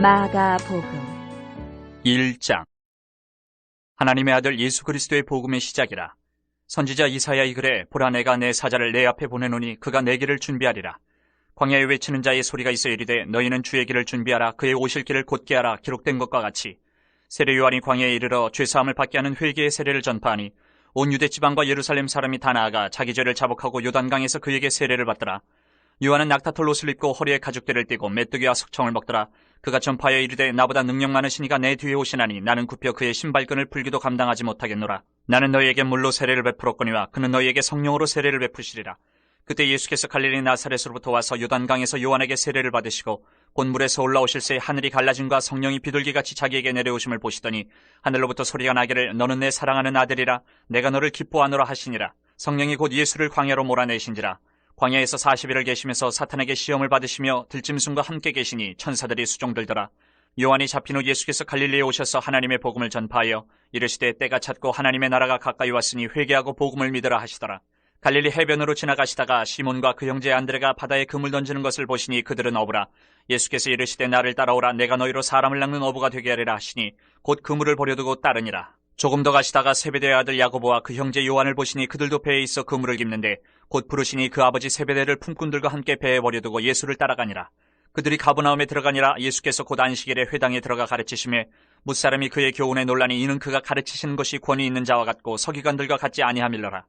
마가복음 1장. 하나님의 아들 예수 그리스도의 복음의 시작이라. 선지자 이사야의 글에 보라 내가 내 사자를 내 앞에 보내노니 그가 내 길을 준비하리라. 광야에 외치는 자의 소리가 있어 이르되 너희는 주의 길을 준비하라. 그의 오실 길을 곧게 하라. 기록된 것과 같이 세례 요한이 광야에 이르러 죄사함을 받게 하는 회개의 세례를 전파하니 온 유대 지방과 예루살렘 사람이 다 나아가 자기 죄를 자복하고 요단강에서 그에게 세례를 받더라. 요한은 낙타털 옷을 입고 허리에 가죽대를 띠고 메뚜기와 석청을 먹더라. 그가 전파하여 이르되 나보다 능력 많으신 이가 내 뒤에 오시나니 나는 굽혀 그의 신발끈을 풀기도 감당하지 못하겠노라. 나는 너희에게 물로 세례를 베풀었거니와 그는 너희에게 성령으로 세례를 베푸시리라. 그때 예수께서 갈릴리 나사렛으로부터 와서 요단강에서 요한에게 세례를 받으시고 곧 물에서 올라오실새 하늘이 갈라짐과 성령이 비둘기같이 자기에게 내려오심을 보시더니 하늘로부터 소리가 나기를 너는 내 사랑하는 아들이라 내가 너를 기뻐하노라 하시니라. 성령이 곧 예수를 광야로 몰아내신지라. 광야에서 40일을 계시면서 사탄에게 시험을 받으시며 들짐승과 함께 계시니 천사들이 수종들더라. 요한이 잡힌 후 예수께서 갈릴리에 오셔서 하나님의 복음을 전파하여 이르시되 때가 찼고 하나님의 나라가 가까이 왔으니 회개하고 복음을 믿으라 하시더라. 갈릴리 해변으로 지나가시다가 시몬과 그 형제 안드레가 바다에 그물 던지는 것을 보시니 그들은 어부라. 예수께서 이르시되 나를 따라오라. 내가 너희로 사람을 낚는 어부가 되게 하리라 하시니 곧 그물을 버려두고 따르니라. 조금 더 가시다가 세베대의 아들 야고보와 그 형제 요한을 보시니 그들도 배에 있어 그물을 깁는데 곧 부르시니 그 아버지 세베대를 품꾼들과 함께 배에 버려두고 예수를 따라가니라. 그들이 가버나움에 들어가니라. 예수께서 곧 안식일에 회당에 들어가 가르치시매 뭇사람이 그의 교훈에 놀라니 이는 그가 가르치시는 것이 권위 있는 자와 같고 서기관들과 같지 아니함일러라.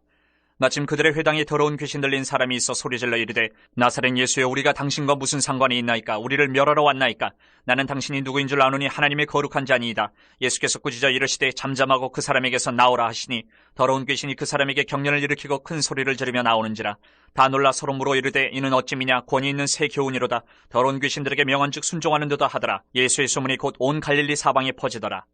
마침 그들의 회당에 더러운 귀신 들린 사람이 있어 소리질러 이르되 나사렛 예수여 우리가 당신과 무슨 상관이 있나이까? 우리를 멸하러 왔나이까? 나는 당신이 누구인 줄 아노니 하나님의 거룩한 자니이다. 예수께서 꾸짖어 이르시되 잠잠하고 그 사람에게서 나오라 하시니 더러운 귀신이 그 사람에게 경련을 일으키고 큰 소리를 지르며 나오는지라. 다 놀라 서로 물어 이르되 이는 어찌미냐? 권위 있는 새 교훈이로다. 더러운 귀신들에게 명한즉 순종하는 듯다 하더라. 예수의 소문이 곧 온 갈릴리 사방에 퍼지더라.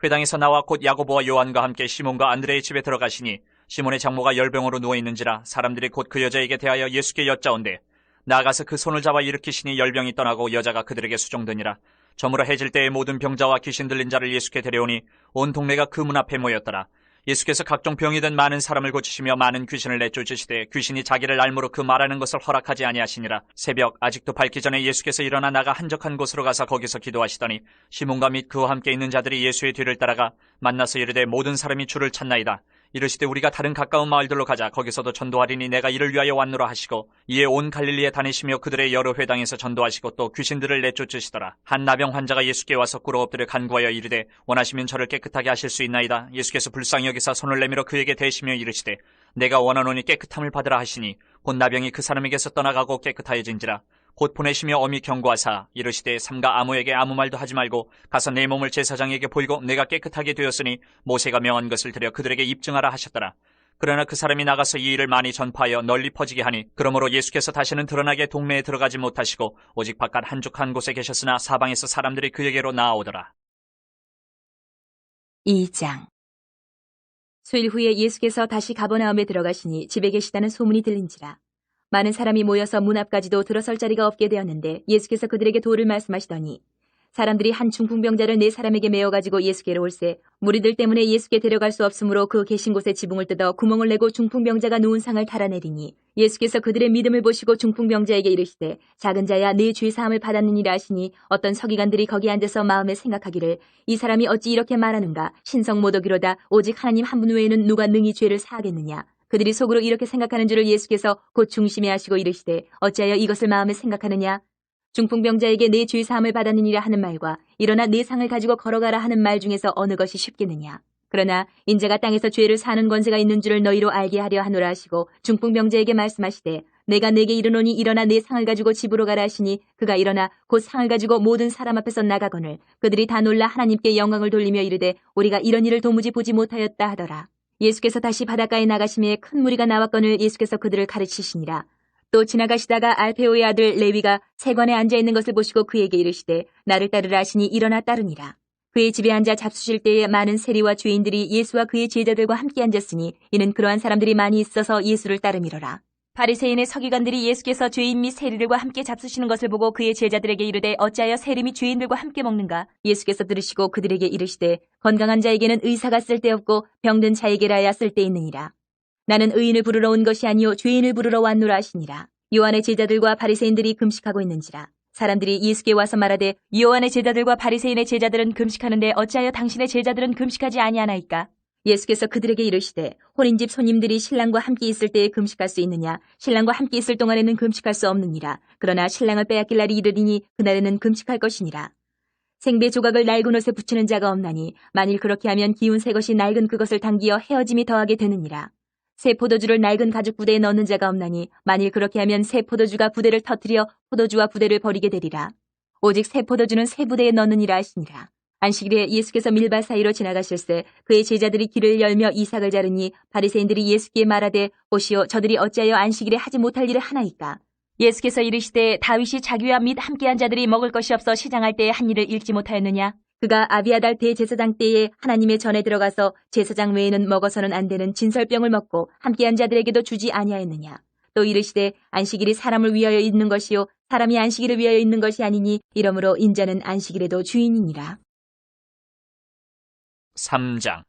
회당에서 나와 곧 야고보와 요한과 함께 시몬과 안드레의 집에 들어가시니 시몬의 장모가 열병으로 누워있는지라. 사람들이 곧 그 여자에게 대하여 예수께 여짜온대 나아가서 그 손을 잡아 일으키시니 열병이 떠나고 여자가 그들에게 수종되니라. 저물어 해질 때에 모든 병자와 귀신 들린 자를 예수께 데려오니 온 동네가 그 문 앞에 모였더라. 예수께서 각종 병이 든 많은 사람을 고치시며 많은 귀신을 내쫓으시되 귀신이 자기를 알므로 그 말하는 것을 허락하지 아니하시니라. 새벽 아직도 밝기 전에 예수께서 일어나 나가 한적한 곳으로 가서 거기서 기도하시더니 시몬과 및 그와 함께 있는 자들이 예수의 뒤를 따라가 만나서 이르되 모든 사람이 주를 찾나이다. 이르시되 우리가 다른 가까운 마을들로 가자. 거기서도 전도하리니 내가 이를 위하여 왔노라 하시고 이에 온 갈릴리에 다니시며 그들의 여러 회당에서 전도하시고 또 귀신들을 내쫓으시더라. 한 나병 환자가 예수께 와서 꿇어 엎드려 간구하여 이르되 원하시면 저를 깨끗하게 하실 수 있나이다. 예수께서 불쌍히 여기사 손을 내밀어 그에게 대시며 이르시되 내가 원하노니 깨끗함을 받으라 하시니 곧 나병이 그 사람에게서 떠나가고 깨끗하여진지라. 곧 보내시며 엄히 경고하사 이르시되 삼가 아무에게 아무 말도 하지 말고 가서 내 몸을 제사장에게 보이고 내가 깨끗하게 되었으니 모세가 명한 것을 들여 그들에게 입증하라 하셨더라. 그러나 그 사람이 나가서 이 일을 많이 전파하여 널리 퍼지게 하니 그러므로 예수께서 다시는 드러나게 동네에 들어가지 못하시고 오직 바깥 한적한 곳에 계셨으나 사방에서 사람들이 그에게로 나아오더라. 2장. 수일 후에 예수께서 다시 가버나움에 들어가시니 집에 계시다는 소문이 들린지라. 많은 사람이 모여서 문 앞까지도 들어설 자리가 없게 되었는데 예수께서 그들에게 도를 말씀하시더니 사람들이 한 중풍병자를 4사람에게 메어가지고 예수께로 올세 무리들 때문에 예수께 데려갈 수 없으므로 그 계신 곳에 지붕을 뜯어 구멍을 내고 중풍병자가 누운 상을 달아내리니 예수께서 그들의 믿음을 보시고 중풍병자에게 이르시되 작은 자야 네 죄사함을 받았느니라 하시니 어떤 서기관들이 거기 앉아서 마음에 생각하기를 이 사람이 어찌 이렇게 말하는가? 신성 모독이로다. 오직 하나님 한 분 외에는 누가 능히 죄를 사하겠느냐? 그들이 속으로 이렇게 생각하는 줄을 예수께서 곧 중심에 하시고 이르시되 어찌하여 이것을 마음에 생각하느냐? 중풍병자에게 내 죄사함을 받았느니라 하는 말과 일어나 내 상을 가지고 걸어가라 하는 말 중에서 어느 것이 쉽겠느냐? 그러나 인자가 땅에서 죄를 사는 권세가 있는 줄을 너희로 알게 하려 하노라 하시고 중풍병자에게 말씀하시되 내가 내게 이르노니 일어나 내 상을 가지고 집으로 가라 하시니 그가 일어나 곧 상을 가지고 모든 사람 앞에서 나가거늘 그들이 다 놀라 하나님께 영광을 돌리며 이르되 우리가 이런 일을 도무지 보지 못하였다 하더라. 예수께서 다시 바닷가에 나가심에 큰 무리가 나왔거늘 예수께서 그들을 가르치시니라. 또 지나가시다가 알페오의 아들 레위가 세관에 앉아있는 것을 보시고 그에게 이르시되 나를 따르라 하시니 일어나 따르니라. 그의 집에 앉아 잡수실 때에 많은 세리와 죄인들이 예수와 그의 제자들과 함께 앉았으니 이는 그러한 사람들이 많이 있어서 예수를 따름이로라. 바리새인의 서기관들이 예수께서 죄인 및 세리들과 함께 잡수시는 것을 보고 그의 제자들에게 이르되 어찌하여 세리 및 죄인들과 함께 먹는가? 예수께서 들으시고 그들에게 이르시되 건강한 자에게는 의사가 쓸데없고 병든 자에게라야 쓸데있느니라. 나는 의인을 부르러 온 것이 아니요 죄인을 부르러 왔노라 하시니라. 요한의 제자들과 바리새인들이 금식하고 있는지라. 사람들이 예수께 와서 말하되 요한의 제자들과 바리새인의 제자들은 금식하는데 어찌하여 당신의 제자들은 금식하지 아니하나이까? 예수께서 그들에게 이르시되 혼인집 손님들이 신랑과 함께 있을 때에 금식할 수 있느냐? 신랑과 함께 있을 동안에는 금식할 수 없느니라. 그러나 신랑을 빼앗길 날이 이르리니 그날에는 금식할 것이니라. 생배 조각을 낡은 옷에 붙이는 자가 없나니 만일 그렇게 하면 기운 새 것이 낡은 그것을 당기어 헤어짐이 더하게 되느니라. 새 포도주를 낡은 가죽 부대에 넣는 자가 없나니 만일 그렇게 하면 새 포도주가 부대를 터뜨려 포도주와 부대를 버리게 되리라. 오직 새 포도주는 새 부대에 넣느니라 하시니라. 안식일에 예수께서 밀밭 사이로 지나가실새 그의 제자들이 길을 열며 이삭을 자르니 바리새인들이 예수께 말하되 보시오 저들이 어찌하여 안식일에 하지 못할 일을 하나이까? 예수께서 이르시되 다윗이 자기와 및 함께한 자들이 먹을 것이 없어 시장할 때에 한 일을 읽지 못하였느냐? 그가 아비아달 대제사장 때에 하나님의 전에 들어가서 제사장 외에는 먹어서는 안 되는 진설병을 먹고 함께한 자들에게도 주지 아니하였느냐? 또 이르시되 안식일이 사람을 위하여 있는 것이요 사람이 안식일을 위하여 있는 것이 아니니 이러므로 인자는 안식일에도 주인이니라. 3장.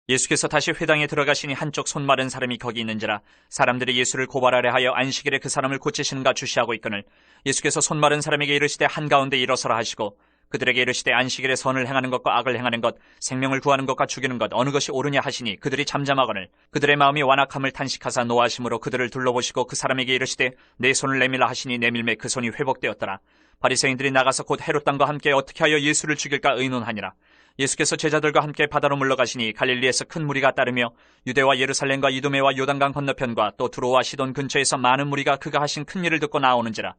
예수께서 다시 회당에 들어가시니 한쪽 손 마른 사람이 거기 있는지라 사람들이 예수를 고발하려 하여 안식일에 그 사람을 고치시는가 주시하고 있거늘 예수께서 손 마른 사람에게 이르시되 한가운데 일어서라 하시고 그들에게 이르시되 안식일에 선을 행하는 것과 악을 행하는 것 생명을 구하는 것과 죽이는 것 어느 것이 옳으냐 하시니 그들이 잠잠하거늘 그들의 마음이 완악함을 탄식하사 노하심으로 그들을 둘러보시고 그 사람에게 이르시되 내 손을 내밀라 하시니 내밀매 그 손이 회복되었더라. 바리새인들이 나가서 곧 헤롯 당과 함께 어떻게 하여 예수를 죽일까 의논하니라. 예수께서 제자들과 함께 바다로 물러가시니 갈릴리에서 큰 무리가 따르며 유대와 예루살렘과 이두메와 요단강 건너편과 또 두로와 시돈 근처에서 많은 무리가 그가 하신 큰 일을 듣고 나오는지라.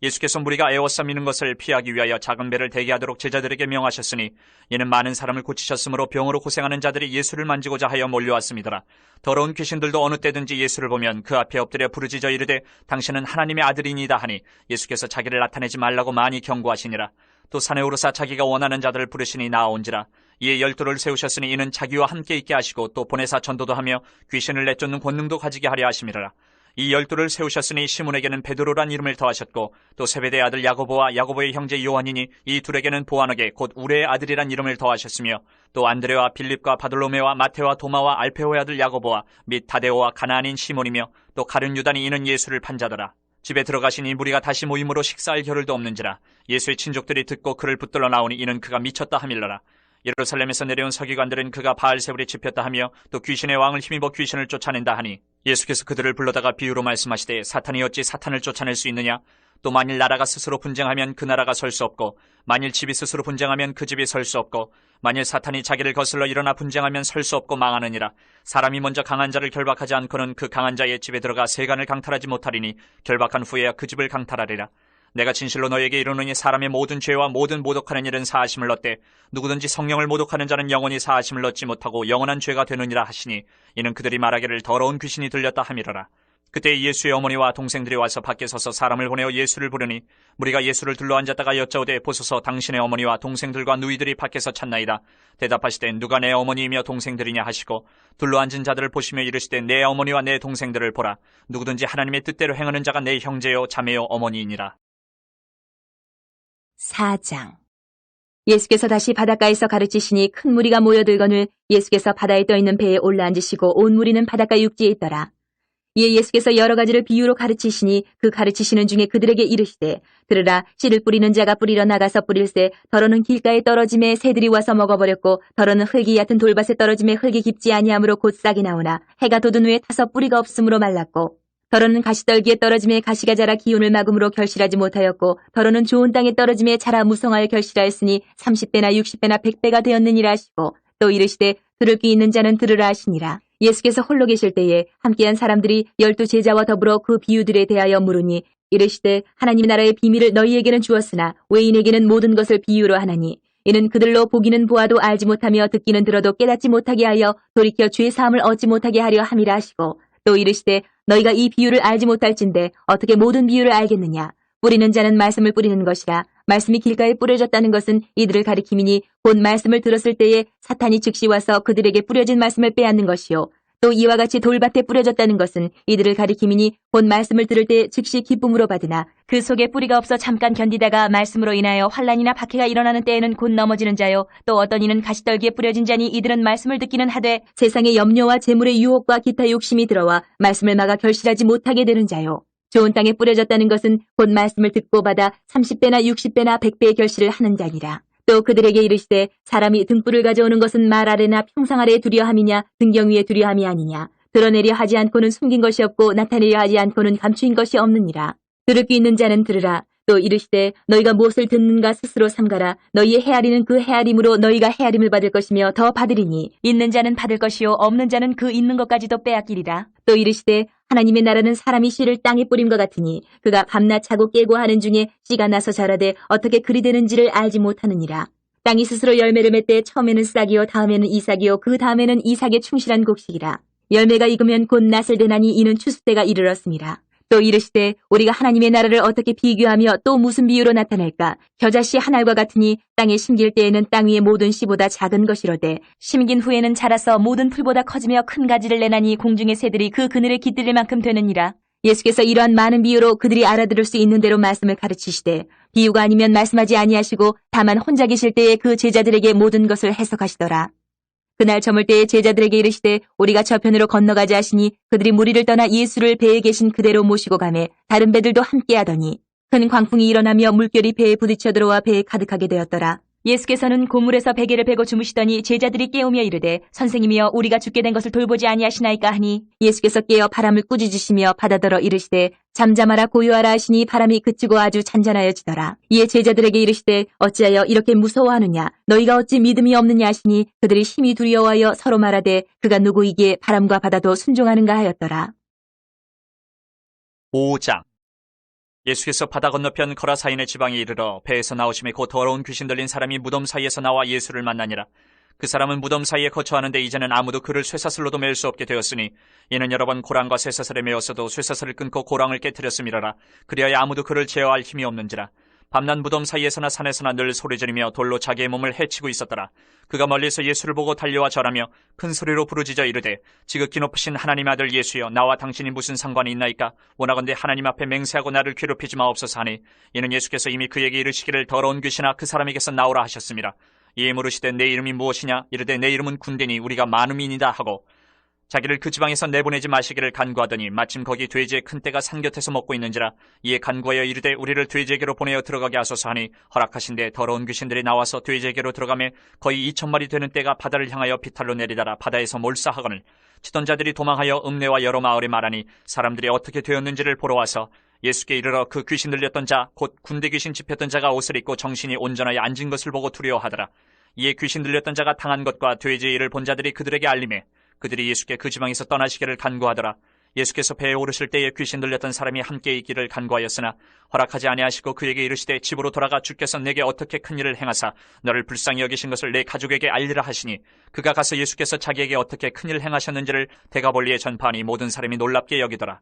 예수께서 무리가 에워싸미는 것을 피하기 위하여 작은 배를 대기하도록 제자들에게 명하셨으니 이는 많은 사람을 고치셨으므로 병으로 고생하는 자들이 예수를 만지고자 하여 몰려왔음이더라. 더러운 귀신들도 어느 때든지 예수를 보면 그 앞에 엎드려 부르짖어 이르되 당신은 하나님의 아들이니이다 하니 예수께서 자기를 나타내지 말라고 많이 경고하시니라. 또 산에 오르사 자기가 원하는 자들을 부르시니 나아온지라. 이에 12를 세우셨으니 이는 자기와 함께 있게 하시고 또 보내사 전도도 하며 귀신을 내쫓는 권능도 가지게 하려 하심이라. 이 12를 세우셨으니 시몬에게는 베드로란 이름을 더하셨고 또 세베대의 아들 야고보와 야고보의 형제 요한이니 이 둘에게는 보아너게 곧 우레의 아들이란 이름을 더하셨으며 또 안드레와 빌립과 바돌로메와 마테와 도마와 알페오의 아들 야고보와 및 다데오와 가나안인 시몬이며 또 가룟 유다니 이는 예수를 판 자더라. 집에 들어가시니 무리가 다시 모임으로 식사할 겨를도 없는지라. 예수의 친족들이 듣고 그를 붙들러 나오니 이는 그가 미쳤다 함일러라. 예루살렘에서 내려온 서기관들은 그가 바알세불에 집혔다 하며 또 귀신의 왕을 힘입어 귀신을 쫓아낸다 하니 예수께서 그들을 불러다가 비유로 말씀하시되 사탄이 어찌 사탄을 쫓아낼 수 있느냐? 또 만일 나라가 스스로 분쟁하면 그 나라가 설 수 없고 만일 집이 스스로 분쟁하면 그 집이 설 수 없고 만일 사탄이 자기를 거슬러 일어나 분쟁하면 설 수 없고 망하느니라. 사람이 먼저 강한 자를 결박하지 않고는 그 강한 자의 집에 들어가 세간을 강탈하지 못하리니 결박한 후에야 그 집을 강탈하리라. 내가 진실로 너에게 이르노니 사람의 모든 죄와 모든 모독하는 일은 사하심을 얻되 누구든지 성령을 모독하는 자는 영원히 사하심을 얻지 못하고 영원한 죄가 되느니라 하시니 이는 그들이 말하기를 더러운 귀신이 들렸다 함이러라. 그때 예수의 어머니와 동생들이 와서 밖에 서서 사람을 보내어 예수를 부르니 무리가 예수를 둘러앉았다가 여짜오되 보소서 당신의 어머니와 동생들과 누이들이 밖에서 찾나이다. 대답하시되 누가 내 어머니이며 동생들이냐 하시고 둘러앉은 자들을 보시며 이르시되 내 어머니와 내 동생들을 보라. 누구든지 하나님의 뜻대로 행하는 자가 내 형제요 자매요 어머니이니라. 4장. 예수께서 다시 바닷가에서 가르치시니 큰 무리가 모여들거늘 예수께서 바다에 떠있는 배에 올라앉으시고 온 무리는 바닷가 육지에 있더라. 이에 예수께서 여러 가지를 비유로 가르치시니 그 가르치시는 중에 그들에게 이르시되 들으라 씨를 뿌리는 자가 뿌리러 나가서 뿌릴새 더러는 길가에 떨어짐에 새들이 와서 먹어버렸고 더러는 흙이 얕은 돌밭에 떨어짐에 흙이 깊지 아니하므로 곧 싹이 나오나 해가 돋은 후에 타서 뿌리가 없으므로 말랐고 더러는 가시떨기에 떨어짐에 가시가 자라 기운을 막음으로 결실하지 못하였고 더러는 좋은 땅에 떨어짐에 자라 무성하여 결실하였으니 30배나 60배나 100배가 되었느니라 하시고 또 이르시되 들을 귀 있는 자는 들으라 하시니라. 예수께서 홀로 계실 때에 함께한 사람들이 12 제자와 더불어 그 비유들에 대하여 물으니 이르시되 하나님 나라의 비밀을 너희에게는 주었으나 외인에게는 모든 것을 비유로 하나니 이는 그들로 보기는 보아도 알지 못하며 듣기는 들어도 깨닫지 못하게 하여 돌이켜 죄 사함을 얻지 못하게 하려 함이라 하시고 또 이르시되 너희가 이 비유를 알지 못할진대 어떻게 모든 비유를 알겠느냐. 뿌리는 자는 말씀을 뿌리는 것이라. 말씀이 길가에 뿌려졌다는 것은 이들을 가리킴이니 곧 말씀을 들었을 때에 사탄이 즉시 와서 그들에게 뿌려진 말씀을 빼앗는 것이요. 또 이와 같이 돌밭에 뿌려졌다는 것은 이들을 가리킴이니 곧 말씀을 들을 때 즉시 기쁨으로 받으나 그 속에 뿌리가 없어 잠깐 견디다가 말씀으로 인하여 환난이나 박해가 일어나는 때에는 곧 넘어지는 자요. 또 어떤 이는 가시떨기에 뿌려진 자니 이들은 말씀을 듣기는 하되 세상의 염려와 재물의 유혹과 기타 욕심이 들어와 말씀을 막아 결실하지 못하게 되는 자요. 좋은 땅에 뿌려졌다는 것은 곧 말씀을 듣고 받아 30배나 60배나 100배의 결실을 하는 자니라. 또 그들에게 이르시되 사람이 등불을 가져오는 것은 말 아래나 평상 아래에 두려함이냐 등경 위에 두려함이 아니냐. 드러내려 하지 않고는 숨긴 것이 없고 나타내려 하지 않고는 감추인 것이 없느니라. 들을 귀 있는 자는 들으라. 또 이르시되 너희가 무엇을 듣는가 스스로 삼가라. 너희의 헤아리는 그 헤아림으로 너희가 헤아림을 받을 것이며 더 받으리니 있는 자는 받을 것이요 없는 자는 그 있는 것까지도 빼앗기리라. 또 이르시되 하나님의 나라는 사람이 씨를 땅에 뿌림과 같으니 그가 밤낮 자고 깨고 하는 중에 씨가 나서 자라되 어떻게 그리 되는지를 알지 못하느니라. 땅이 스스로 열매를 맺되 처음에는 싹이요 다음에는 이삭이요 그 다음에는 이삭의 충실한 곡식이라. 열매가 익으면 곧 낫을 대나니 이는 추수 때가 이르렀습니다. 또 이르시되 우리가 하나님의 나라를 어떻게 비교하며 또 무슨 비유로 나타낼까? 겨자씨 한 알과 같으니 땅에 심길 때에는 땅 위의 모든 씨보다 작은 것이로되 심긴 후에는 자라서 모든 풀보다 커지며 큰 가지를 내나니 공중의 새들이 그 그늘에 깃들릴 만큼 되느니라. 예수께서 이러한 많은 비유로 그들이 알아들을 수 있는 대로 말씀을 가르치시되 비유가 아니면 말씀하지 아니하시고 다만 혼자 계실 때에 그 제자들에게 모든 것을 해석하시더라. 그날 저물 때에 제자들에게 이르시되 우리가 저편으로 건너가자 하시니 그들이 무리를 떠나 예수를 배에 계신 그대로 모시고 가매 다른 배들도 함께 하더니 큰 광풍이 일어나며 물결이 배에 부딪혀 들어와 배에 가득하게 되었더라. 예수께서는 고물에서 베개를 베고 주무시더니 제자들이 깨우며 이르되 선생님이여 우리가 죽게 된 것을 돌보지 아니하시나이까 하니 예수께서 깨어 바람을 꾸짖으시며 바다더러 이르시되 잠잠하라 고요하라 하시니 바람이 그치고 아주 잔잔하여지더라. 이에 제자들에게 이르시되 어찌하여 이렇게 무서워하느냐 너희가 어찌 믿음이 없느냐 하시니 그들이 심히 두려워하여 서로 말하되 그가 누구이기에 바람과 바다도 순종하는가 하였더라. 5장. 예수께서 바다 건너편 거라사인의 지방에 이르러 배에서 나오심에 곧 더러운 귀신 들린 사람이 무덤 사이에서 나와 예수를 만나니라. 그 사람은 무덤 사이에 거처하는데 이제는 아무도 그를 쇠사슬로도 매일 수 없게 되었으니 이는 여러 번 고랑과 쇠사슬에 매었어도 쇠사슬을 끊고 고랑을 깨뜨렸음이라라. 그리하여 아무도 그를 제어할 힘이 없는지라. 밤낮 무덤 사이에서나 산에서나 늘 소리지르며 돌로 자기의 몸을 해치고 있었더라. 그가 멀리서 예수를 보고 달려와 절하며 큰 소리로 부르짖어 이르되 지극히 높으신 하나님의 아들 예수여 나와 당신이 무슨 상관이 있나이까. 원하건대 하나님 앞에 맹세하고 나를 괴롭히지 마옵소서 하니 이는 예수께서 이미 그에게 이르시기를 더러운 귀신아 그 사람에게서 나오라 하셨습니다. 이에 물으시되 내 이름이 무엇이냐. 이르되 내 이름은 군대니 우리가 많음이니이다 하고 자기를 그 지방에서 내보내지 마시기를 간구하더니 마침 거기 돼지의 큰 떼가 산 곁에서 먹고 있는지라. 이에 간구하여 이르되 우리를 돼지에게로 보내어 들어가게 하소서 하니 허락하신데 더러운 귀신들이 나와서 돼지에게로 들어가매 거의 2,000마리 되는 떼가 바다를 향하여 비탈로 내리다라 바다에서 몰사하거늘 치던 자들이 도망하여 읍내와 여러 마을에 말하니 사람들이 어떻게 되었는지를 보러 와서 예수께 이르러 그 귀신 들렸던 자 곧 군대 귀신 집혔던 자가 옷을 입고 정신이 온전하여 앉은 것을 보고 두려워하더라. 이에 귀신 들렸던 자가 당한 것과 돼지의 일을 본 자들이 그들에게 알리매 그들이 예수께 그 지방에서 떠나시기를 간구하더라. 예수께서 배에 오르실 때에 귀신 들렸던 사람이 함께 있기를 간구하였으나 허락하지 아니하시고 그에게 이르시되 집으로 돌아가 주께서 내게 어떻게 큰 일을 행하사 너를 불쌍히 여기신 것을 내 가족에게 알리라 하시니 그가 가서 예수께서 자기에게 어떻게 큰 일을 행하셨는지를 대가볼리에 전파하니 모든 사람이 놀랍게 여기더라.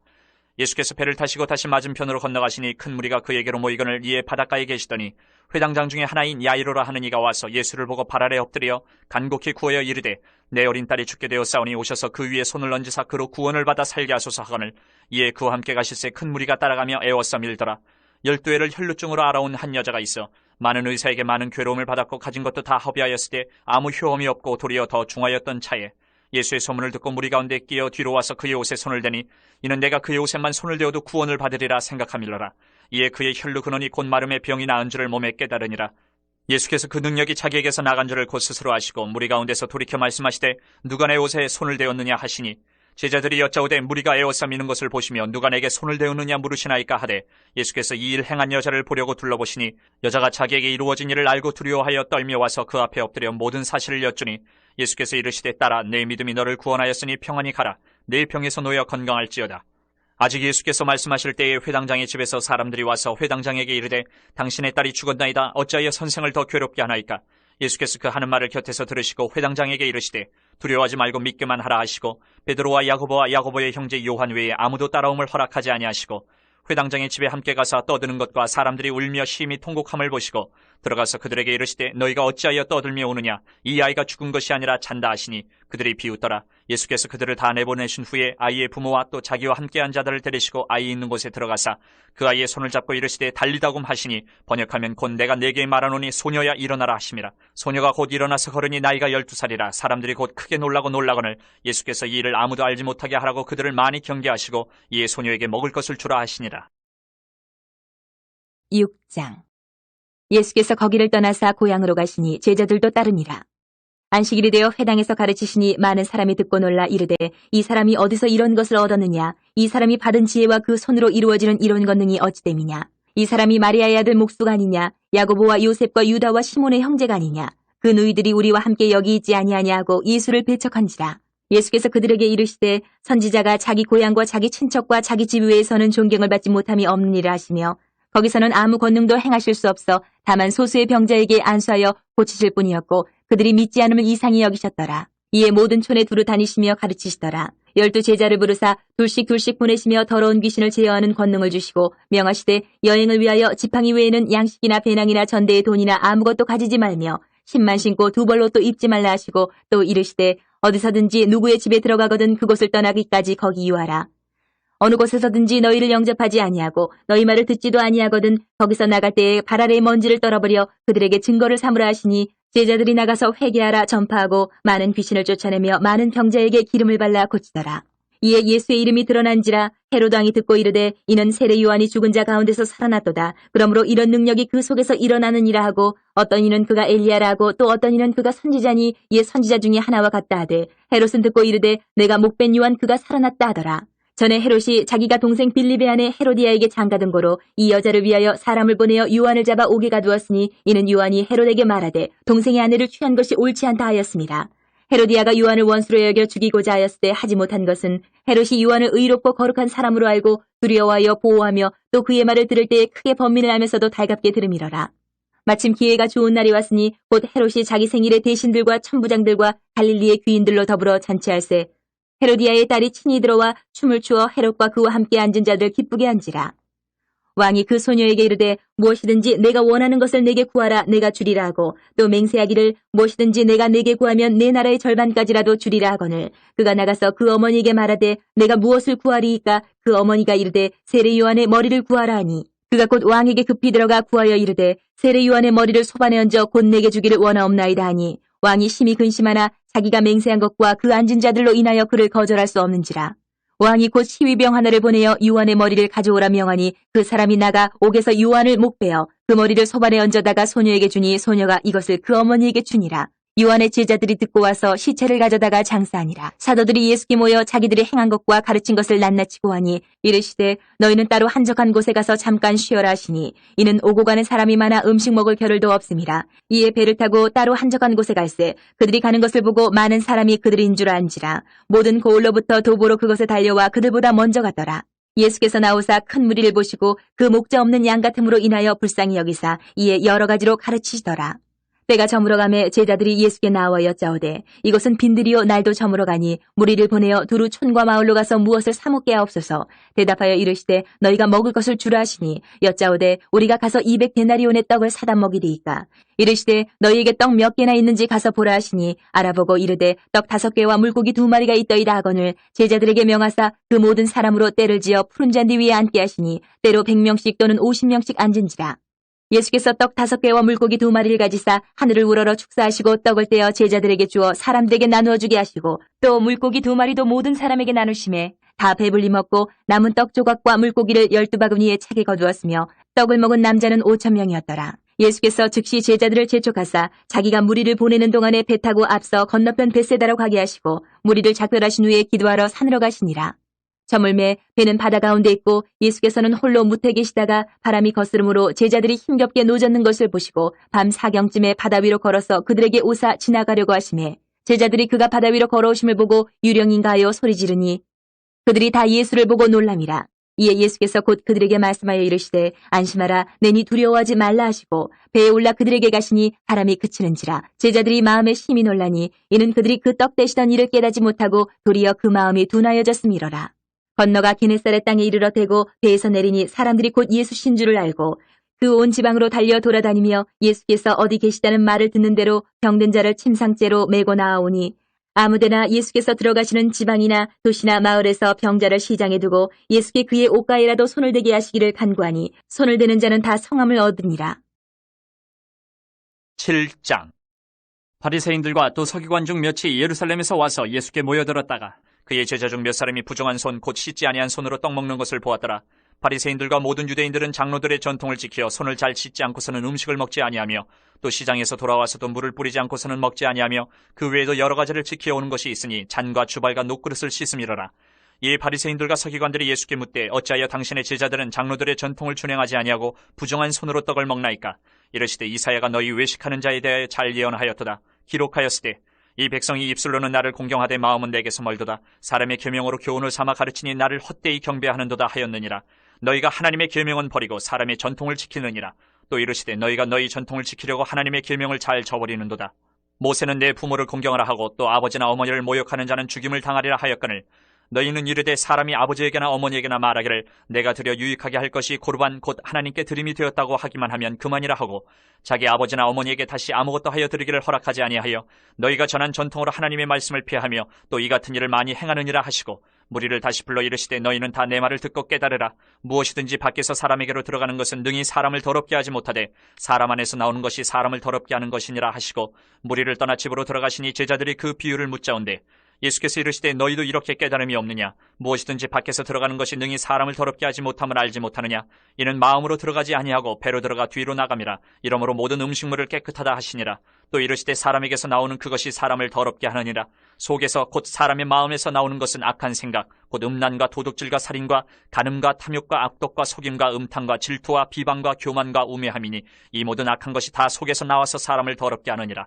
예수께서 배를 타시고 다시 맞은편으로 건너가시니 큰 무리가 그에게로 모이거늘 이에 바닷가에 계시더니 회당장 중에 하나인 야이로라 하는 이가 와서 예수를 보고 발 아래 엎드려 간곡히 구하여 이르되 내 어린 딸이 죽게 되었사오니 오셔서 그 위에 손을 얹으사 그로 구원을 받아 살게 하소서 하거늘 이에 그와 함께 가실새 큰 무리가 따라가며 애워싸 밀더라. 12해를 혈루증으로 알아온 한 여자가 있어 많은 의사에게 많은 괴로움을 받았고 가진 것도 다 허비하였을 때 아무 효험이 없고 도리어 더 중하였던 차에 예수의 소문을 듣고 무리 가운데 끼어 뒤로 와서 그의 옷에 손을 대니 이는 내가 그의 옷에만 손을 대어도 구원을 받으리라 생각함일러라. 이에 그의 혈루 근원이 곧 마름의 병이 나은 줄을 몸에 깨달으니라. 예수께서 그 능력이 자기에게서 나간 줄을 곧 스스로 아시고 무리 가운데서 돌이켜 말씀하시되 누가 내 옷에 손을 대었느냐 하시니 제자들이 여짜오되 무리가 에워싸 미는 것을 보시며 누가 내게 손을 대었느냐 물으시나이까 하되 예수께서 이 일 행한 여자를 보려고 둘러보시니 여자가 자기에게 이루어진 일을 알고 두려워하여 떨며 와서 그 앞에 엎드려 모든 사실을 여쭈니 예수께서 이르시되 딸아 내 믿음이 너를 구원하였으니 평안히 가라. 내 병에서 놓여 건강할지어다. 아직 예수께서 말씀하실 때에 회당장의 집에서 사람들이 와서 회당장에게 이르되 당신의 딸이 죽었나이다. 어찌하여 선생을 더 괴롭게 하나이까. 예수께서 그 하는 말을 곁에서 들으시고 회당장에게 이르시되 두려워하지 말고 믿기만 하라 하시고 베드로와 야고보와 야고보의 형제 요한 외에 아무도 따라옴을 허락하지 아니하시고 회당장의 집에 함께 가서 떠드는 것과 사람들이 울며 심히 통곡함을 보시고 들어가서 그들에게 이르시되 너희가 어찌하여 떠들며 오느냐. 이 아이가 죽은 것이 아니라 잔다 하시니 그들이 비웃더라. 예수께서 그들을 다 내보내신 후에 아이의 부모와 또 자기와 함께한 자들을 데리시고 아이 있는 곳에 들어가사 그 아이의 손을 잡고 이르시되 달리다굼 하시니 번역하면 곧 내가 네게 말하노니 소녀야 일어나라 하심이라. 소녀가 곧 일어나서 걸으니 나이가 12살이라. 사람들이 곧 크게 놀라거늘 예수께서 이 일을 아무도 알지 못하게 하라고 그들을 많이 경계하시고 이에 소녀에게 먹을 것을 주라 하시니라. 6장. 예수께서 거기를 떠나사 고향으로 가시니 제자들도 따르니라. 안식일이 되어 회당에서 가르치시니 많은 사람이 듣고 놀라 이르되 이 사람이 어디서 이런 것을 얻었느냐? 이 사람이 받은 지혜와 그 손으로 이루어지는 이런 권능이 어찌 됨이냐? 이 사람이 마리아의 아들 목수가 아니냐? 야고보와 요셉과 유다와 시몬의 형제가 아니냐? 그 누이들이 우리와 함께 여기 있지 아니하냐 하고 예수를 배척한지라. 예수께서 그들에게 이르시되 선지자가 자기 고향과 자기 친척과 자기 집 외에서는 존경을 받지 못함이 없느니라 하시며 거기서는 아무 권능도 행하실 수 없어 다만 소수의 병자에게 안수하여 고치실 뿐이었고 그들이 믿지 않음을 이상히 여기셨더라. 이에 모든 촌에 두루 다니시며 가르치시더라. 12 제자를 부르사 둘씩 보내시며 더러운 귀신을 제어하는 권능을 주시고 명하시되 여행을 위하여 지팡이 외에는 양식이나 배낭이나 전대의 돈이나 아무것도 가지지 말며 신만 신고 2벌로 또 입지 말라 하시고 또 이르시되 어디서든지 누구의 집에 들어가거든 그곳을 떠나기까지 거기 유하라. 어느 곳에서든지 너희를 영접하지 아니하고 너희 말을 듣지도 아니하거든 거기서 나갈 때에 발 아래의 먼지를 떨어버려 그들에게 증거를 삼으라 하시니 제자들이 나가서 회개하라 전파하고 많은 귀신을 쫓아내며 많은 병자에게 기름을 발라 고치더라. 이에 예수의 이름이 드러난지라 헤로드 왕이 듣고 이르되 이는 세례 요한이 죽은 자 가운데서 살아났도다. 그러므로 이런 능력이 그 속에서 일어나느니라 하고 어떤 이는 그가 엘리야라 하고 또 어떤 이는 그가 선지자니 이에 선지자 중에 하나와 같다 하되 헤롯은 듣고 이르되 내가 목벤 요한 그가 살아났다 하더라. 전에 헤롯이 자기가 동생 빌립의 아내 헤로디아에게 장가든 고로 이 여자를 위하여 사람을 보내어 요한을 잡아 옥에 가두었으니 이는 요한이 헤롯에게 말하되 동생의 아내를 취한 것이 옳지 않다 하였습니다. 헤로디아가 요한을 원수로 여겨 죽이고자 하였을 때 하지 못한 것은 헤롯이 요한을 의롭고 거룩한 사람으로 알고 두려워하여 보호하며 또 그의 말을 들을 때에 크게 번민을 하면서도 달갑게 들음이러라. 마침 기회가 좋은 날이 왔으니 곧 헤롯이 자기 생일에 대신들과 천부장들과 갈릴리의 귀인들로 더불어 잔치할세 헤로디아의 딸이 친히 들어와 춤을 추어 헤롯과 그와 함께 앉은 자들 기쁘게 한지라. 왕이 그 소녀에게 이르되 무엇이든지 내가 원하는 것을 내게 구하라 내가 주리라 하고 또 맹세하기를 무엇이든지 내가 내게 구하면 내 나라의 절반까지라도 주리라 하거늘 그가 나가서 그 어머니에게 말하되 내가 무엇을 구하리이까 그 어머니가 이르되 세례 요한의 머리를 구하라 하니 그가 곧 왕에게 급히 들어가 구하여 이르되 세례 요한의 머리를 소반에 얹어 곧 내게 주기를 원하옵나이다 하니 왕이 심히 근심하나 자기가 맹세한 것과 그 앉은 자들로 인하여 그를 거절할 수 없는지라. 왕이 곧 시위병 하나를 보내어 요한의 머리를 가져오라 명하니 그 사람이 나가 옥에서 요한을 목베어 그 머리를 소반에 얹어다가 소녀에게 주니 소녀가 이것을 그 어머니에게 주니라. 요한의 제자들이 듣고 와서 시체를 가져다가 장사하니라. 사도들이 예수께 모여 자기들이 행한 것과 가르친 것을 낱낱이고 하니 이르시되 너희는 따로 한적한 곳에 가서 잠깐 쉬어라 하시니 이는 오고 가는 사람이 많아 음식 먹을 겨를도 없음이라. 이에 배를 타고 따로 한적한 곳에 갈새 그들이 가는 것을 보고 많은 사람이 그들인 줄 안지라. 모든 고을로부터 도보로 그것에 달려와 그들보다 먼저 갔더라. 예수께서 나오사 큰 무리를 보시고 그 목자 없는 양 같음으로 인하여 불쌍히 여기사 이에 여러 가지로 가르치시더라. 때가 저물어가매 제자들이 예수께 나와 여짜오되 이것은 빈들이요 날도 저물어가니 무리를 보내어 두루 촌과 마을로 가서 무엇을 사 먹게 하옵소서. 대답하여 이르시되 너희가 먹을 것을 주라 하시니 여짜오되 우리가 가서 200데나리온의 떡을 사다 먹이리이까. 이르시되 너희에게 떡 몇 개나 있는지 가서 보라 하시니 알아보고 이르되 떡 5개와 물고기 2마리가 있더이다 하거늘 제자들에게 명하사 그 모든 사람으로 때를 지어 푸른 잔디 위에 앉게 하시니 때로 100명씩 또는 50명씩 앉은지라. 예수께서 떡 5개와 물고기 2마리를 가지사 하늘을 우러러 축사하시고 떡을 떼어 제자들에게 주어 사람들에게 나누어 주게 하시고 또 물고기 2마리도 모든 사람에게 나누심에 다 배불리 먹고 남은 떡 조각과 물고기를 12바구니에 차게 거두었으며 떡을 먹은 남자는 5,000명이었더라. 예수께서 즉시 제자들을 재촉하사 자기가 무리를 보내는 동안에 배 타고 앞서 건너편 벳세다로 가게 하시고 무리를 작별하신 후에 기도하러 산으로 가시니라. 저물매 배는 바다 가운데 있고 예수께서는 홀로 무태 계시다가 바람이 거스름으로 제자들이 힘겹게 노젓는 것을 보시고 밤 4경쯤에 바다 위로 걸어서 그들에게 오사 지나가려고 하시매 제자들이 그가 바다 위로 걸어오심을 보고 유령인가 하여 소리 지르니 그들이 다 예수를 보고 놀람이라. 이에 예수께서 곧 그들에게 말씀하여 이르시되 안심하라 내니 두려워하지 말라 하시고 배에 올라 그들에게 가시니 바람이 그치는지라. 제자들이 마음에 심히 놀라니 이는 그들이 그 떡 대시던 일을 깨닫지 못하고 도리어 그 마음이 둔하여졌음이로라. 건너가 게네사렛 땅에 이르러 대고 배에서 내리니 사람들이 곧 예수신 줄을 알고 그 온 지방으로 달려 돌아다니며 예수께서 어디 계시다는 말을 듣는 대로 병든 자를 침상째로 메고 나아오니 아무데나 예수께서 들어가시는 지방이나 도시나 마을에서 병자를 시장에 두고 예수께 그의 옷가에라도 손을 대게 하시기를 간구하니 손을 대는 자는 다 성함을 얻으니라. 7장. 바리새인들과 또 서기관 중 몇이 예루살렘에서 와서 예수께 모여들었다가 그의 제자 중 몇 사람이 부정한 손 곧 씻지 아니한 손으로 떡 먹는 것을 보았더라. 바리새인들과 모든 유대인들은 장로들의 전통을 지켜 손을 잘 씻지 않고서는 음식을 먹지 아니하며 또 시장에서 돌아와서도 물을 뿌리지 않고서는 먹지 아니하며 그 외에도 여러 가지를 지켜오는 것이 있으니 잔과 주발과 녹그릇을 씻음이로라. 이 바리새인들과 서기관들이 예수께 묻되 어찌하여 당신의 제자들은 장로들의 전통을 준행하지 아니하고 부정한 손으로 떡을 먹나이까? 이르시되 이사야가 너희 외식하는 자에 대하여 잘 예언하였도다. 기록하였으되 이 백성이 입술로는 나를 공경하되 마음은 내게서 멀도다. 사람의 계명으로 교훈을 삼아 가르치니 나를 헛되이 경배하는도다 하였느니라. 너희가 하나님의 계명은 버리고 사람의 전통을 지키느니라. 또 이르시되 너희가 너희 전통을 지키려고 하나님의 계명을 잘 저버리는도다. 모세는 내 부모를 공경하라 하고 또 아버지나 어머니를 모욕하는 자는 죽임을 당하리라 하였거늘 너희는 이르되 사람이 아버지에게나 어머니에게나 말하기를 내가 드려 유익하게 할 것이 고르반 곧 하나님께 드림이 되었다고 하기만 하면 그만이라 하고 자기 아버지나 어머니에게 다시 아무것도 하여 드리기를 허락하지 아니하여 너희가 전한 전통으로 하나님의 말씀을 피하며 또 이 같은 일을 많이 행하느니라 하시고 무리를 다시 불러 이르시되 너희는 다 내 말을 듣고 깨달으라. 무엇이든지 밖에서 사람에게로 들어가는 것은 능히 사람을 더럽게 하지 못하되 사람 안에서 나오는 것이 사람을 더럽게 하는 것이니라 하시고 무리를 떠나 집으로 들어가시니 제자들이 그 비유를 묻자온대 예수께서 이르시되 너희도 이렇게 깨달음이 없느냐? 무엇이든지 밖에서 들어가는 것이 능히 사람을 더럽게 하지 못함을 알지 못하느냐? 이는 마음으로 들어가지 아니하고 배로 들어가 뒤로 나감이라. 이러므로 모든 음식물을 깨끗하다 하시니라. 또 이르시되 사람에게서 나오는 그것이 사람을 더럽게 하느니라. 속에서 곧 사람의 마음에서 나오는 것은 악한 생각, 곧 음란과 도둑질과 살인과 간음과 탐욕과 악독과 속임과 음탕과 질투와 비방과 교만과 우매함이니 이 모든 악한 것이 다 속에서 나와서 사람을 더럽게 하느니라.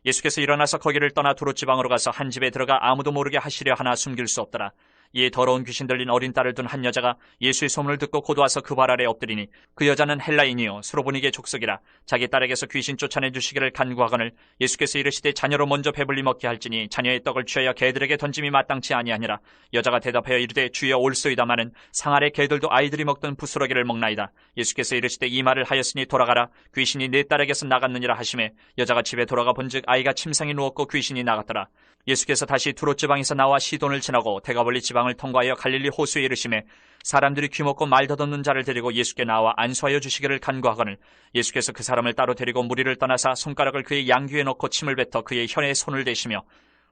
예수께서 일어나서 거기를 떠나 두롯지방으로 가서 한 집에 들어가 아무도 모르게 하시려 하나 숨길 수 없더라. 이에 더러운 귀신 들린 어린 딸을 둔 한 여자가 예수의 소문을 듣고 곧 와서 그 발 아래 엎드리니 그 여자는 헬라인이요 수로보니게 족속이라. 자기 딸에게서 귀신 쫓아내 주시기를 간구하거늘 예수께서 이르시되 자녀로 먼저 배불리 먹게 할지니 자녀의 떡을 취하여 개들에게 던짐이 마땅치 아니하니라. 여자가 대답하여 이르되 주여 옳소이다마는 상 아래 개들도 아이들이 먹던 부스러기를 먹나이다. 예수께서 이르시되 이 말을 하였으니 돌아가라. 귀신이 내 딸에게서 나갔느니라 하시매 여자가 집에 돌아가 본즉 아이가 침상에 누웠고 귀신이 나갔더라. 예수께서 다시 두롯지방에서 나와 시돈을 지나고 대가볼리 지방을 통과하여 갈릴리 호수에 이르시매 사람들이 귀먹고 말 더듬는 자를 데리고 예수께 나와 안수하여 주시기를 간구하거늘 예수께서 그 사람을 따로 데리고 무리를 떠나사 손가락을 그의 양귀에 넣고 침을 뱉어 그의 혀에 손을 대시며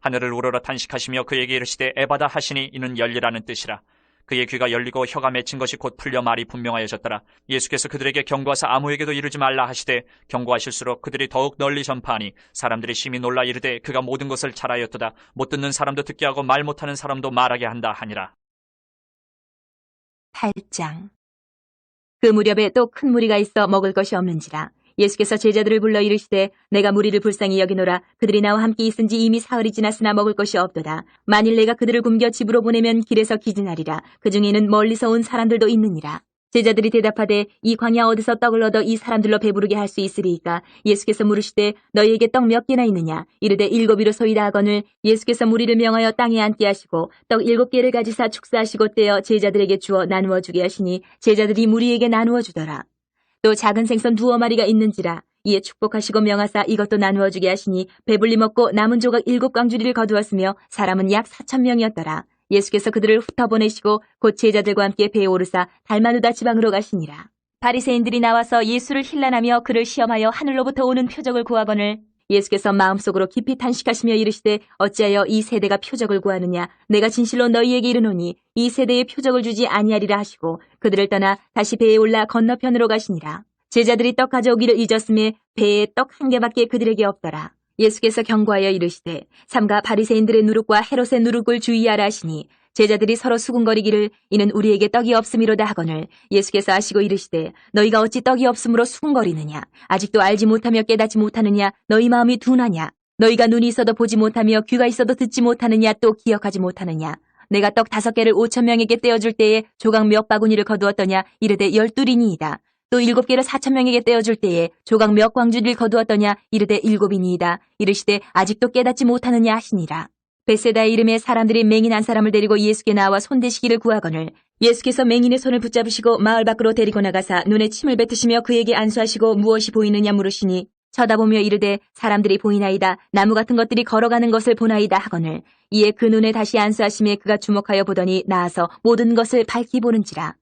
하늘을 우러러 탄식하시며 그에게 이르시되 에바다 하시니 이는 열리라는 뜻이라. 그의 귀가 열리고 혀가 맺힌 것이 곧 풀려 말이 분명하여졌더라. 예수께서 그들에게 경고하사 아무에게도 이르지 말라 하시되 경고하실수록 그들이 더욱 널리 전파하니 사람들이 심히 놀라 이르되 그가 모든 것을 잘하였도다. 못 듣는 사람도 듣게 하고 말 못하는 사람도 말하게 한다 하니라. 8장. 그 무렵에 또 큰 무리가 있어 먹을 것이 없는지라. 예수께서 제자들을 불러 이르시되 내가 무리를 불쌍히 여기노라. 그들이 나와 함께 있은지 이미 사흘이 지났으나 먹을 것이 없도다. 만일 내가 그들을 굶겨 집으로 보내면 길에서 기진하리라. 그 중에는 멀리서 온 사람들도 있느니라. 제자들이 대답하되 이 광야 어디서 떡을 얻어 이 사람들로 배부르게 할 수 있으리이까? 예수께서 물으시되 너희에게 떡 몇 개나 있느냐? 이르되 7이로소이다 하거늘 예수께서 무리를 명하여 땅에 앉게 하시고 떡 7개를 가지사 축사하시고 떼어 제자들에게 주어 나누어 주게 하시니 제자들이 무리에게 나누어 주더라. 또 작은 생선 2마리가 있는지라. 이에 축복하시고 명하사 이것도 나누어 주게 하시니 배불리 먹고 남은 조각 7광주리를 거두었으며 사람은 약 4,000명이었더라. 예수께서 그들을 흩어보내시고 곧 제자들과 함께 배에 오르사 달마누다 지방으로 가시니라. 바리새인들이 나와서 예수를 힐난하며 그를 시험하여 하늘로부터 오는 표적을 구하거늘 예수께서 마음속으로 깊이 탄식하시며 이르시되 어찌하여 이 세대가 표적을 구하느냐? 내가 진실로 너희에게 이르노니 이 세대에 표적을 주지 아니하리라 하시고 그들을 떠나 다시 배에 올라 건너편으로 가시니라. 제자들이 떡 가져오기를 잊었음에 배에 떡 1개밖에 그들에게 없더라. 예수께서 경고하여 이르시되 삼가 바리새인들의 누룩과 헤롯의 누룩을 주의하라 하시니 제자들이 서로 수군거리기를 이는 우리에게 떡이 없음이로다 하거늘 예수께서 아시고 이르시되 너희가 어찌 떡이 없음으로 수군거리느냐? 아직도 알지 못하며 깨닫지 못하느냐? 너희 마음이 둔하냐? 너희가 눈이 있어도 보지 못하며 귀가 있어도 듣지 못하느냐? 또 기억하지 못하느냐? 내가 떡 5개를 5,000명에게 떼어줄 때에 조각 몇 바구니를 거두었더냐? 이르되 12이니이다. 또 7개를 4,000명에게 떼어줄 때에 조각 몇 광주리를 거두었더냐? 이르되 7이니이다. 이르시되 아직도 깨닫지 못하느냐 하시니라. 벳세다의 이름에 사람들이 맹인 한 사람을 데리고 예수께 나와 손대시기를 구하거늘 예수께서 맹인의 손을 붙잡으시고 마을 밖으로 데리고 나가사 눈에 침을 뱉으시며 그에게 안수하시고 무엇이 보이느냐 물으시니 쳐다보며 이르되 사람들이 보이나이다. 나무 같은 것들이 걸어가는 것을 보나이다 하거늘. 이에 그 눈에 다시 안수하심에 그가 주목하여 보더니 나아서 모든 것을 밝히 보는지라.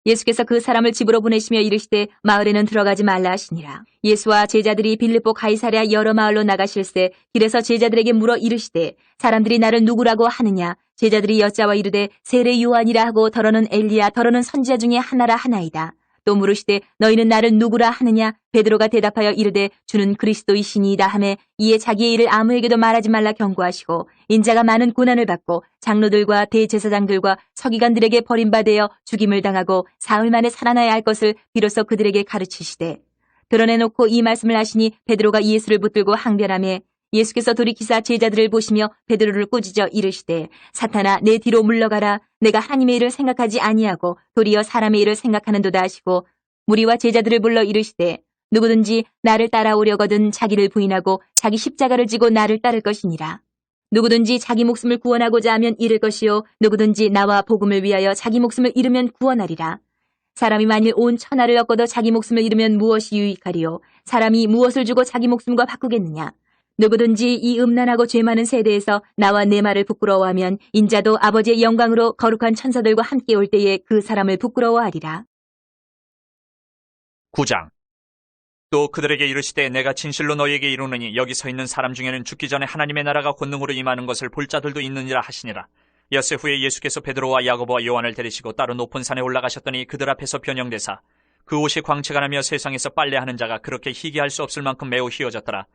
예수께서 그 사람을 집으로 보내시며 이르시되 마을에는 들어가지 말라 하시니라. 예수와 제자들이 빌립보 가이사랴 여러 마을로 나가실새 길에서 제자들에게 물어 이르시되 사람들이 나를 누구라고 하느냐. 제자들이 여짜와 이르되 세례 요한이라 하고 더러는 엘리야 더러는 선지자 중에 하나라 하나이다. 또 물으시되 너희는 나를 누구라 하느냐. 베드로가 대답하여 이르되 주는 그리스도이시니이다 하매 이에 자기의 일을 아무에게도 말하지 말라 경고하시고 인자가 많은 고난을 받고 장로들과 대제사장들과 서기관들에게 버림받아 죽임을 당하고 사흘 만에 살아나야 할 것을 비로소 그들에게 가르치시되 드러내놓고 이 말씀을 하시니 베드로가 예수를 붙들고 항변하매 예수께서 돌이키사 제자들을 보시며 베드로를 꾸짖어 이르시되 사탄아 내 뒤로 물러가라. 내가 하나님의 일을 생각하지 아니하고 도리어 사람의 일을 생각하는도다 하시고 무리와 제자들을 불러 이르시되 누구든지 나를 따라오려거든 자기를 부인하고 자기 십자가를 지고 나를 따를 것이니라. 누구든지 자기 목숨을 구원하고자 하면 잃을 것이요 누구든지 나와 복음을 위하여 자기 목숨을 잃으면 구원하리라. 사람이 만일 온 천하를 얻고도 자기 목숨을 잃으면 무엇이 유익하리요. 사람이 무엇을 주고 자기 목숨과 바꾸겠느냐. 누구든지 이 음란하고 죄 많은 세대에서 나와 내 말을 부끄러워하면 인자도 아버지의 영광으로 거룩한 천사들과 함께 올 때에 그 사람을 부끄러워하리라. 9장. 또 그들에게 이르시되 내가 진실로 너희에게 이르노니 여기 서 있는 사람 중에는 죽기 전에 하나님의 나라가 권능으로 임하는 것을 볼 자들도 있느니라 하시니라. 엿새 후에 예수께서 베드로와 야고보와 요한을 데리시고 따로 높은 산에 올라가셨더니 그들 앞에서 변형되사 그 옷이 광채가 나며 세상에서 빨래하는 자가 그렇게 희귀할 수 없을 만큼 매우 희어졌더라.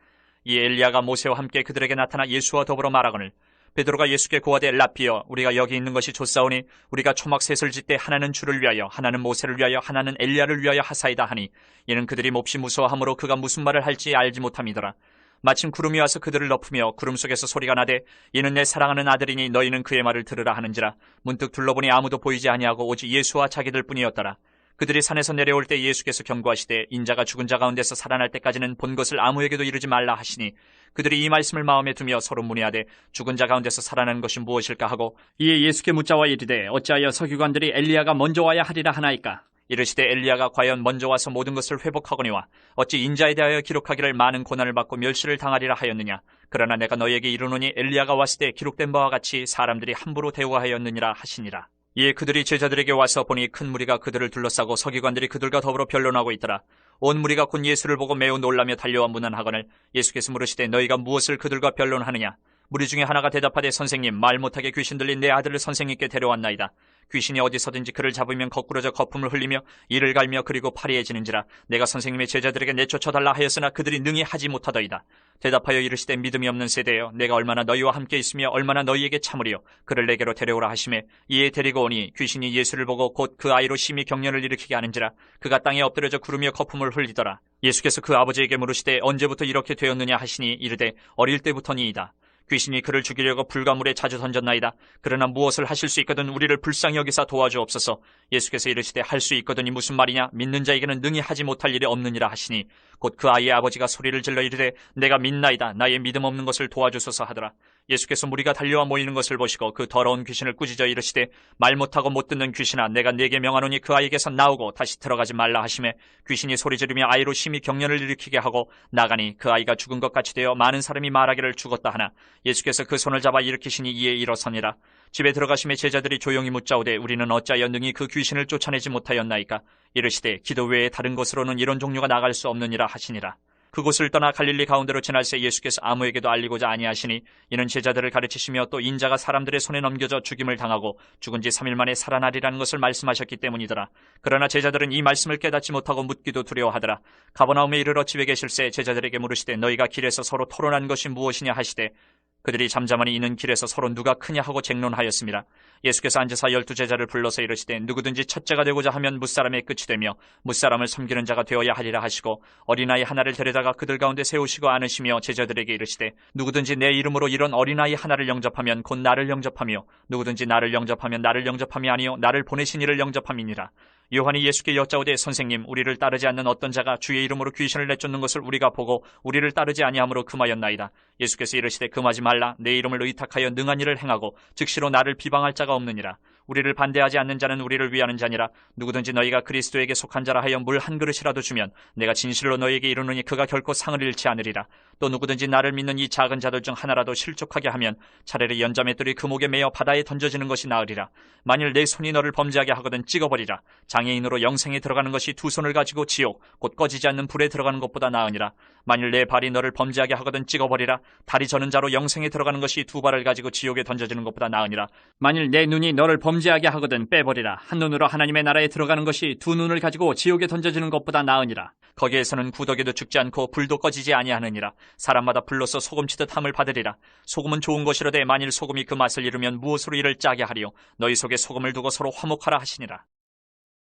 이에 엘리야가 모세와 함께 그들에게 나타나 예수와 더불어 말하거늘 베드로가 예수께 고하되 라피여 우리가 여기 있는 것이 좋사오니 우리가 초막셋을 짓되 하나는 주를 위하여 하나는 모세를 위하여 하나는 엘리야를 위하여 하사이다 하니 이는 그들이 몹시 무서워하므로 그가 무슨 말을 할지 알지 못함이더라. 마침 구름이 와서 그들을 덮으며 구름 속에서 소리가 나되 이는 내 사랑하는 아들이니 너희는 그의 말을 들으라 하는지라. 문득 둘러보니 아무도 보이지 아니하고 오직 예수와 자기들 뿐이었더라. 그들이 산에서 내려올 때 예수께서 경고하시되 인자가 죽은 자 가운데서 살아날 때까지는 본 것을 아무에게도 이르지 말라 하시니 그들이 이 말씀을 마음에 두며 서로 문의하되 죽은 자 가운데서 살아나는 것이 무엇일까 하고 이에 예수께 묻자와 이르되 어찌하여 서기관들이 엘리야가 먼저 와야 하리라 하나이까. 이르시되 엘리야가 과연 먼저 와서 모든 것을 회복하거니와 어찌 인자에 대하여 기록하기를 많은 고난을 받고 멸시를 당하리라 하였느냐. 그러나 내가 너희에게 이르노니 엘리야가 왔을 때 기록된 바와 같이 사람들이 함부로 대우하였느니라 하시니라. 이에 그들이 제자들에게 와서 보니 큰 무리가 그들을 둘러싸고 서기관들이 그들과 더불어 변론하고 있더라. 온 무리가 곧 예수를 보고 매우 놀라며 달려와 문안하거늘 예수께서 물으시되 너희가 무엇을 그들과 변론하느냐. 무리 중에 하나가 대답하되 선생님 말 못하게 귀신 들린 내 아들을 선생님께 데려왔나이다. 귀신이 어디서든지 그를 잡으면 거꾸러져 거품을 흘리며 이를 갈며 그리고 파리해지는지라. 내가 선생님의 제자들에게 내쫓아달라 하였으나 그들이 능히 하지 못하더이다. 대답하여 이르시되 믿음이 없는 세대여 내가 얼마나 너희와 함께 있으며 얼마나 너희에게 참으리요. 그를 내게로 데려오라 하시매 이에 데리고 오니 귀신이 예수를 보고 곧 그 아이로 심히 경련을 일으키게 하는지라. 그가 땅에 엎드려져 구르며 거품을 흘리더라. 예수께서 그 아버지에게 물으시되 언제부터 이렇게 되었느냐 하시니 이르되 어릴 때부터니이다. 귀신이 그를 죽이려고 불가물에 자주 던졌나이다. 그러나 무엇을 하실 수 있거든 우리를 불쌍히 여기사 도와주옵소서. 예수께서 이르시되 할 수 있거든이 무슨 말이냐. 믿는 자에게는 능히 하지 못할 일이 없느니라 하시니 곧 그 아이의 아버지가 소리를 질러 이르되 내가 믿나이다. 나의 믿음 없는 것을 도와주소서 하더라. 예수께서 무리가 달려와 모이는 것을 보시고 그 더러운 귀신을 꾸짖어 이르시되 말 못하고 못 듣는 귀신아 내가 네게 명하노니 그 아이에게서 나오고 다시 들어가지 말라 하시매 귀신이 소리 지르며 아이로 심히 경련을 일으키게 하고 나가니 그 아이가 죽은 것 같이 되어 많은 사람이 말하기를 죽었다 하나 예수께서 그 손을 잡아 일으키시니 이에 일어서니라. 집에 들어가심에 제자들이 조용히 묻자오되 우리는 어찌하여 능히 그 귀신을 쫓아내지 못하였나이까. 이르시되 기도 외에 다른 곳으로는 이런 종류가 나갈 수 없느니라 하시니라. 그곳을 떠나 갈릴리 가운데로 지날새 예수께서 아무에게도 알리고자 아니하시니 이는 제자들을 가르치시며 또 인자가 사람들의 손에 넘겨져 죽임을 당하고 죽은 지 3일 만에 살아나리라는 것을 말씀하셨기 때문이더라. 그러나 제자들은 이 말씀을 깨닫지 못하고 묻기도 두려워하더라. 가버나움에 이르러 집에 계실새 제자들에게 물으시되 너희가 길에서 서로 토론한 것이 무엇이냐 하시되 그들이 잠잠하니 이는 길에서 서로 누가 크냐 하고 쟁론하였습니다. 예수께서 앉으사 12제자를 불러서 이르시되 누구든지 첫째가 되고자 하면 무사람의 끝이 되며 무사람을 섬기는 자가 되어야 하리라 하시고 어린아이 하나를 데려다가 그들 가운데 세우시고 안으시며 제자들에게 이르시되 누구든지 내 이름으로 이런 어린아이 하나를 영접하면 곧 나를 영접하며 누구든지 나를 영접하면 나를 영접함이 아니요 나를 보내신 이를 영접함이니라. 요한이 예수께 여짜오되 선생님 우리를 따르지 않는 어떤 자가 주의 이름으로 귀신을 내쫓는 것을 우리가 보고 우리를 따르지 아니하므로 금하였나이다. 예수께서 이르시되 금하지 말라. 내 이름을 의탁하여 능한 일을 행하고 즉시로 나를 비방할 자가 없느니라. 우리를 반대하지 않는 자는 우리를 위하는 자니라. 누구든지 너희가 그리스도에게 속한 자라 하여 물 한 그릇이라도 주면 내가 진실로 너희에게 이르노니 그가 결코 상을 잃지 않으리라. 또 누구든지 나를 믿는 이 작은 자들 중 하나라도 실족하게 하면 차라리 연자맷돌이 그 목에 매어 바다에 던져지는 것이 나으리라. 만일 내 손이 너를 범죄하게 하거든 찍어버리라. 장애인으로 영생에 들어가는 것이 두 손을 가지고 지옥 곧 꺼지지 않는 불에 들어가는 것보다 나으니라. 만일 내 발이 너를 범죄하게 하거든 찍어버리라. 다리 저는 자로 영생에 들어가는 것이 두 발을 가지고 지옥에 던져지는 것보다 나으니라. 만일 내 눈이 너를 범죄하게 하거든 빼버리라. 한 눈으로 하나님의 나라에 들어가는 것이 두 눈을 가지고 지옥에 던져지는 것보다 나으니라. 거기에서는 구더기도 죽지 않고 불도 꺼지지 아니하느니라. 사람마다 불로서 소금치듯 함을 받으리라. 소금은 좋은 것이로되 만일 소금이 그 맛을 잃으면 무엇으로 이를 짜게 하리요. 너희 속에 소금을 두고 서로 화목하라 하시니라.